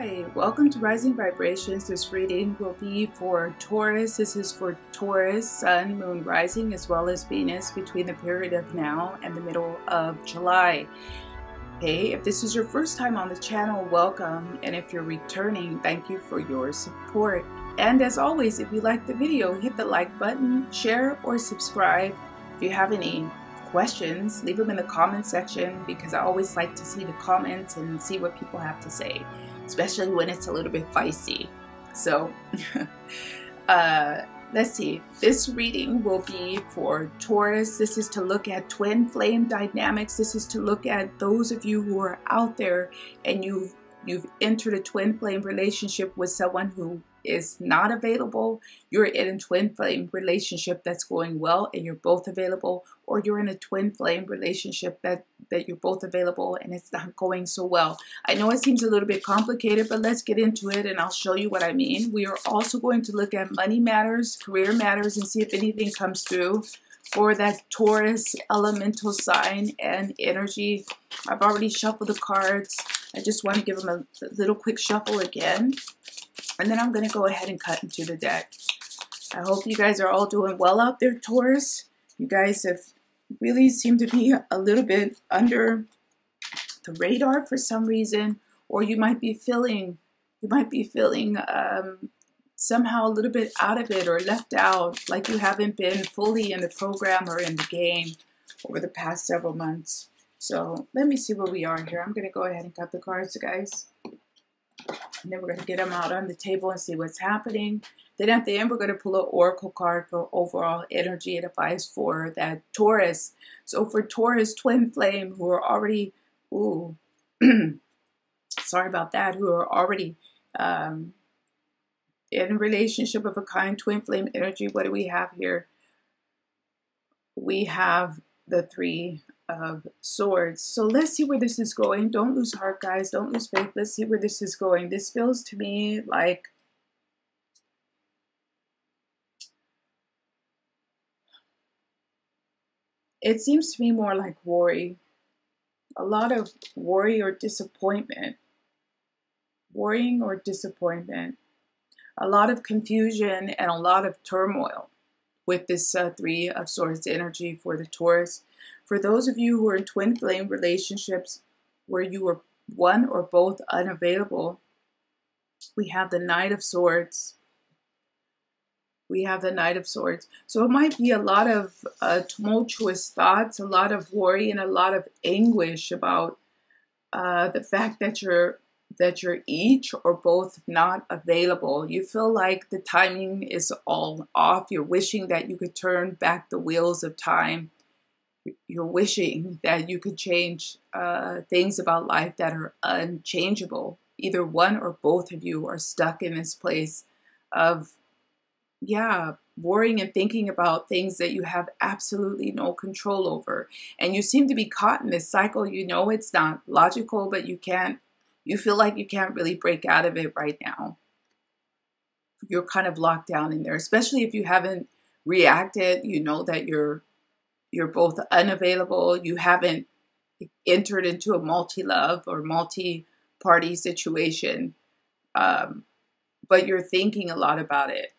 Hi, welcome to Rising Vibrations. This reading will be for Taurus. This is for Taurus, Sun, Moon, Rising, as well as Venus between the period of now and the middle of July. Hey, if this is your first time on the channel, welcome. And if you're returning, thank you for your support. And as always, if you like the video, hit the like button, share, or subscribe. If you have any questions, leave them in the comment section because I always like to see the comments and see what people have to say, especially when it's a little bit feisty. So let's see. This reading will be for Taurus. This is to look at twin flame dynamics. This is to look at those of you who are out there and you've entered a twin flame relationship with someone who is not available. You're in a twin flame relationship that's going well and you're both available, or you're in a twin flame relationship that you're both available and it's not going so well. I know it seems a little bit complicated, but let's get into it and I'll show you what I mean. We are also going to look at money matters, career matters, and see if anything comes through for that Taurus elemental sign and energy. I've already shuffled the cards. I just want to give them a little quick shuffle again. And then I'm going to go ahead and cut into the deck. I hope you guys are all doing well out there, Taurus. You guys have really seemed to be a little bit under the radar for some reason, or you might be feeling somehow a little bit out of it or left out, like you haven't been fully in the program or in the game over the past several months. So let me see where we are here. I'm going to go ahead and cut the cards, guys. And then we're going to get them out on the table and see what's happening. Then at the end, we're going to pull an oracle card for overall energy and advice for that Taurus. So for Taurus twin flame who are already, sorry about that, who are already in a relationship of a kind, twin flame energy, what do we have here? We have the Three of Swords. So let's see where this is going. Don't lose heart, guys. Don't lose faith. Let's see where this is going. This feels to me like it seems to me more like worry. A lot of worry or disappointment. Worrying or disappointment. A lot of confusion and a lot of turmoil with this Three of Swords energy for the Taurus. For those of you who are in twin flame relationships where you were one or both unavailable, we have the Knight of Swords. We have the Knight of Swords. So it might be a lot of tumultuous thoughts, a lot of worry, and a lot of anguish about the fact that you're each or both not available. You feel like the timing is all off. You're wishing that you could turn back the wheels of time. You're wishing that you could change things about life that are unchangeable. Either one or both of you are stuck in this place of, worrying and thinking about things that you have absolutely no control over. And you seem to be caught in this cycle. You know it's not logical, but you feel like you can't really break out of it right now. You're kind of locked down in there, especially if you haven't reacted. You know that you're both unavailable. You haven't entered into a multi-love or multi-party situation, but you're thinking a lot about it.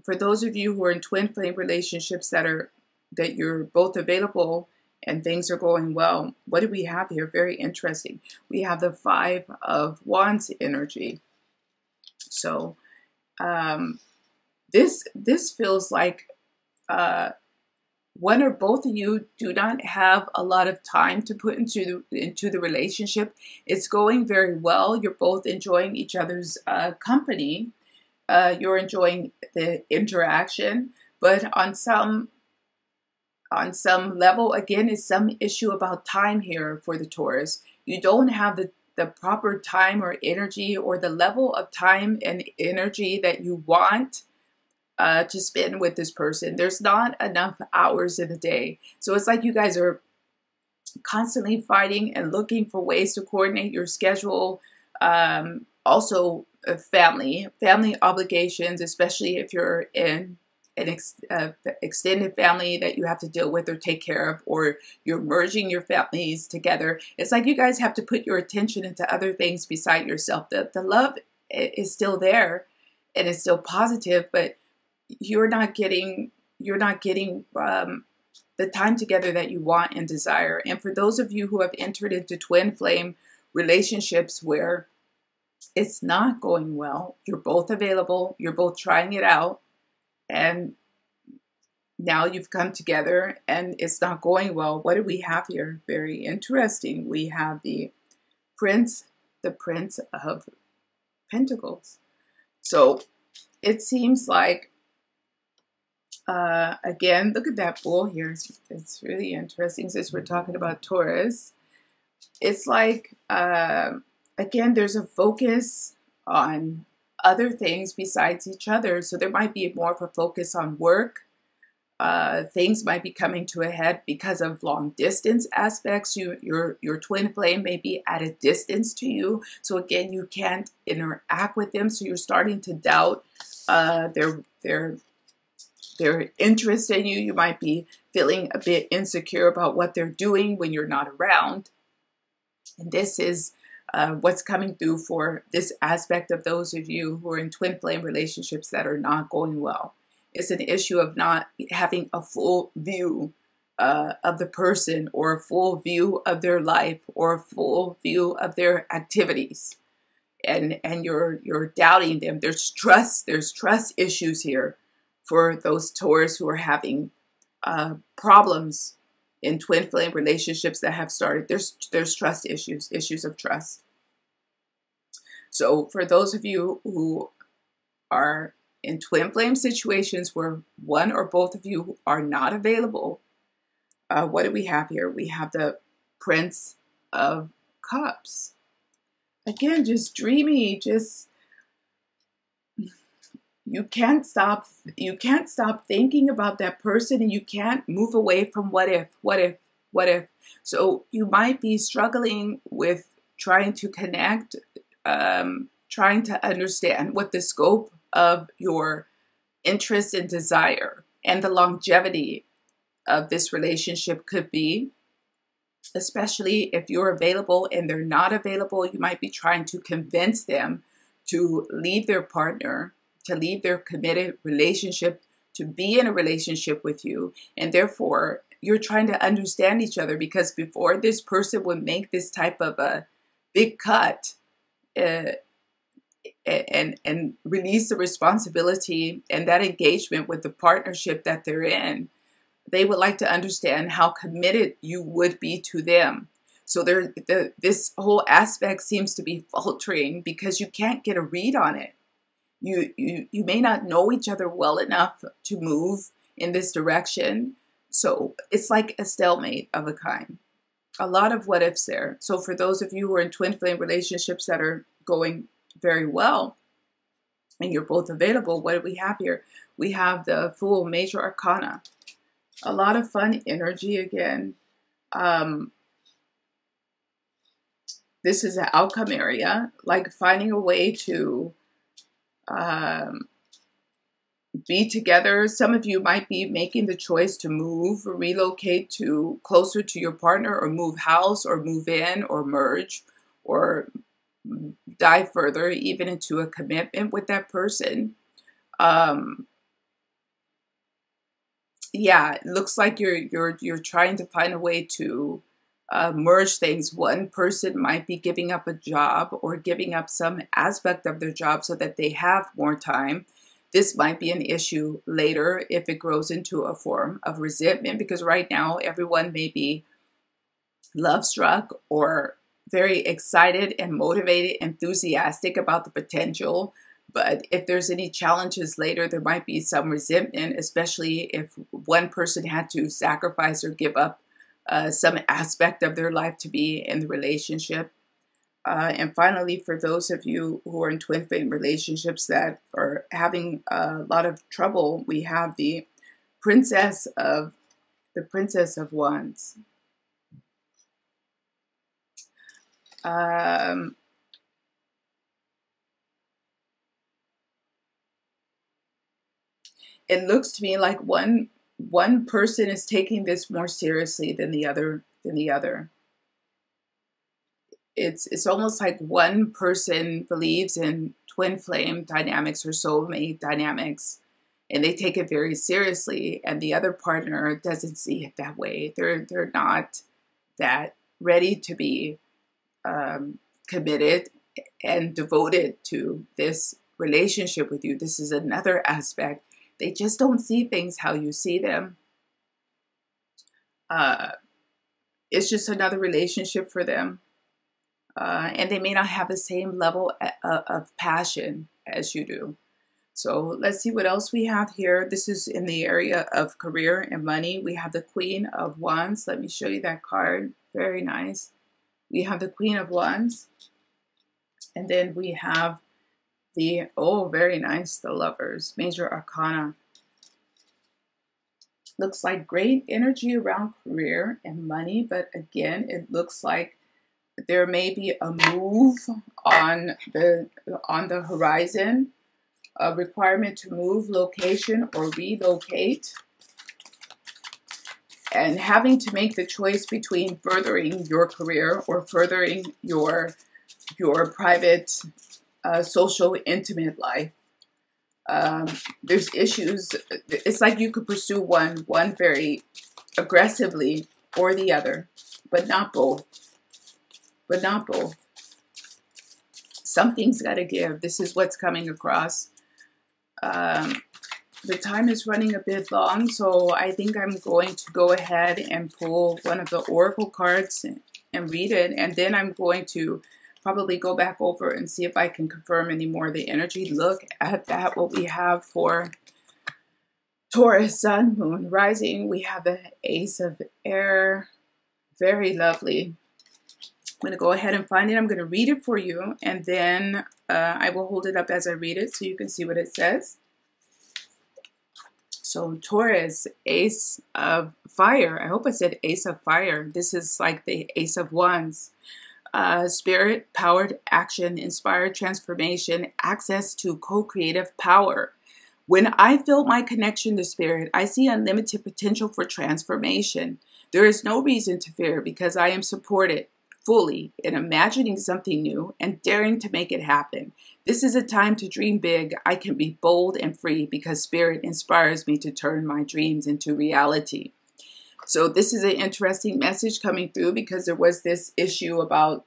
For those of you who are in twin flame relationships that you're both available and things are going well, what do we have here? Very interesting. We have the Five of Wands energy. So this feels like one or both of you do not have a lot of time to put into the relationship. It's going very well. You're both enjoying each other's company. You're enjoying the interaction, but on some level, again, is some issue about time here for the Taurus. You don't have the proper time or energy or the level of time and energy that you want to spend with this person. There's not enough hours in the day. So it's like you guys are constantly fighting and looking for ways to coordinate your schedule. Also, family obligations, especially if you're in an extended family that you have to deal with or take care of, or you're merging your families together. It's like you guys have to put your attention into other things beside yourself. The love is still there and it's still positive, but you're not getting the time together that you want and desire. And for those of you who have entered into twin flame relationships where it's not going well, you're both available, you're both trying it out, and now you've come together and it's not going well. What do we have here? Very interesting. We have the Prince of Pentacles. So it seems like, again, look at that bull here. It's really interesting since we're talking about Taurus. It's like, again, there's a focus on other things besides each other. So there might be more of a focus on work. Things might be coming to a head because of long distance aspects. Your twin flame may be at a distance to you. So again, you can't interact with them. So you're starting to doubt their interest in you. You might be feeling a bit insecure about what they're doing when you're not around. And this is what's coming through for this aspect of those of you who are in twin flame relationships that are not going well. It's an issue of not having a full view of the person, or a full view of their life, or a full view of their activities. And you're doubting them. There's trust issues here for those Taurus who are having problems in twin flame relationships that have started. There's trust issues of trust. So for those of you who are in twin flame situations where one or both of you are not available, what do we have here? We have the Prince of Cups. Again, just dreamy, just you can't stop thinking about that person, and you can't move away from what if. So you might be struggling with trying to connect, trying to understand what the scope of your interest and desire and the longevity of this relationship could be. Especially if you're available and they're not available, you might be trying to convince them to leave their partner, to leave their committed relationship, to be in a relationship with you. And therefore, you're trying to understand each other, because before this person would make this type of a big cut and release the responsibility and that engagement with the partnership that they're in, they would like to understand how committed you would be to them. So this whole aspect seems to be faltering because you can't get a read on it. You may not know each other well enough to move in this direction. So it's like a stalemate of a kind. A lot of what ifs there. So for those of you who are in twin flame relationships that are going very well, and you're both available, what do we have here? We have the Fool, Major Arcana. A lot of fun energy again. This is an outcome area, like finding a way to be together. Some of you might be making the choice to move or relocate to closer to your partner, or move house, or move in, or merge, or dive further even into a commitment with that person. Yeah, it looks like you're trying to find a way to merge things. One person might be giving up a job or giving up some aspect of their job so that they have more time. This might be an issue later if it grows into a form of resentment, because right now everyone may be love-struck or very excited and motivated, enthusiastic about the potential. But if there's any challenges later, there might be some resentment, especially if one person had to sacrifice or give up some aspect of their life to be in the relationship. And finally, for those of you who are in twin flame relationships that are having a lot of trouble, we have the Princess of Wands. It looks to me like one person is taking this more seriously than the other. It's almost like one person believes in twin flame dynamics or soulmate dynamics, and they take it very seriously, and the other partner doesn't see it that way. They're not that ready to be committed and devoted to this relationship with you. This is another aspect. They just don't see things how you see them. It's just another relationship for them. And they may not have the same level of passion as you do. So let's see what else we have here. This is in the area of career and money. We have the Queen of Wands. Let me show you that card. Very nice. We have the Queen of Wands. And then we have the, oh, very nice, the Lovers. Major Arcana. Looks like great energy around career and money. But again, it looks like there may be a move on the horizon. A requirement to move location or relocate, and having to make the choice between furthering your career or furthering your private, social, intimate life. There's issues. It's like you could pursue one very aggressively or the other, but not both. But not both. Something's got to give. This is what's coming across. The time is running a bit long, so I think I'm going to go ahead and pull one of the oracle cards and read it, and then I'm going to probably go back over and see if I can confirm any more of the energy. Look at that, what we have for Taurus, Sun, Moon, Rising. We have the Ace of Air. Very lovely. I'm going to go ahead and find it. I'm going to read it for you, and then I will hold it up as I read it so you can see what it says. So Taurus, Ace of Fire. I hope I said Ace of Fire. This is like the Ace of Wands. Spirit, powered action, inspired transformation, access to co-creative power. When I feel my connection to Spirit, I see unlimited potential for transformation. There is no reason to fear because I am supported fully in imagining something new and daring to make it happen. This is a time to dream big. I can be bold and free because Spirit inspires me to turn my dreams into reality. So this is an interesting message coming through because there was this issue about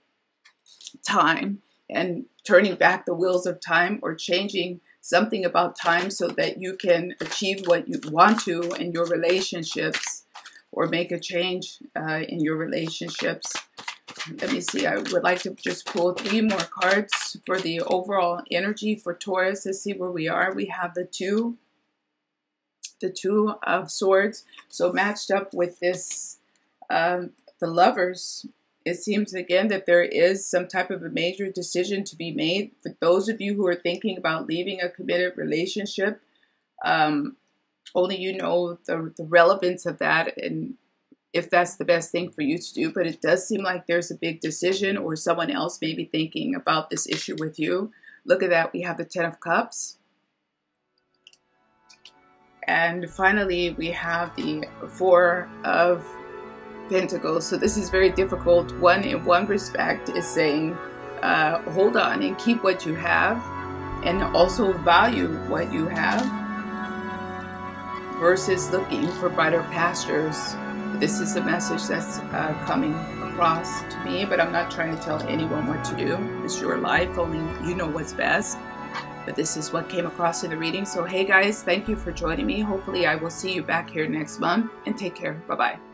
time and turning back the wheels of time or changing something about time so that you can achieve what you want to in your relationships or make a change in your relationships. Let me see. I would like to just pull 3 more cards for the overall energy for Taurus. Let's see where we are. We have the Two of Swords. So matched up with this, the Lovers, it seems again that there is some type of a major decision to be made. For those of you who are thinking about leaving a committed relationship, only you know the relevance of that and if that's the best thing for you to do, but it does seem like there's a big decision or someone else may be thinking about this issue with you. Look at that. We have the 10 of Cups. And finally, we have the 4 of Pentacles. So this is very difficult. One, in one respect, is saying, hold on and keep what you have and also value what you have versus looking for brighter pastures. This is the message that's coming across to me, but I'm not trying to tell anyone what to do. It's your life, only you know what's best. But this is what came across in the reading. So hey guys, thank you for joining me. Hopefully I will see you back here next month, and take care. Bye-bye.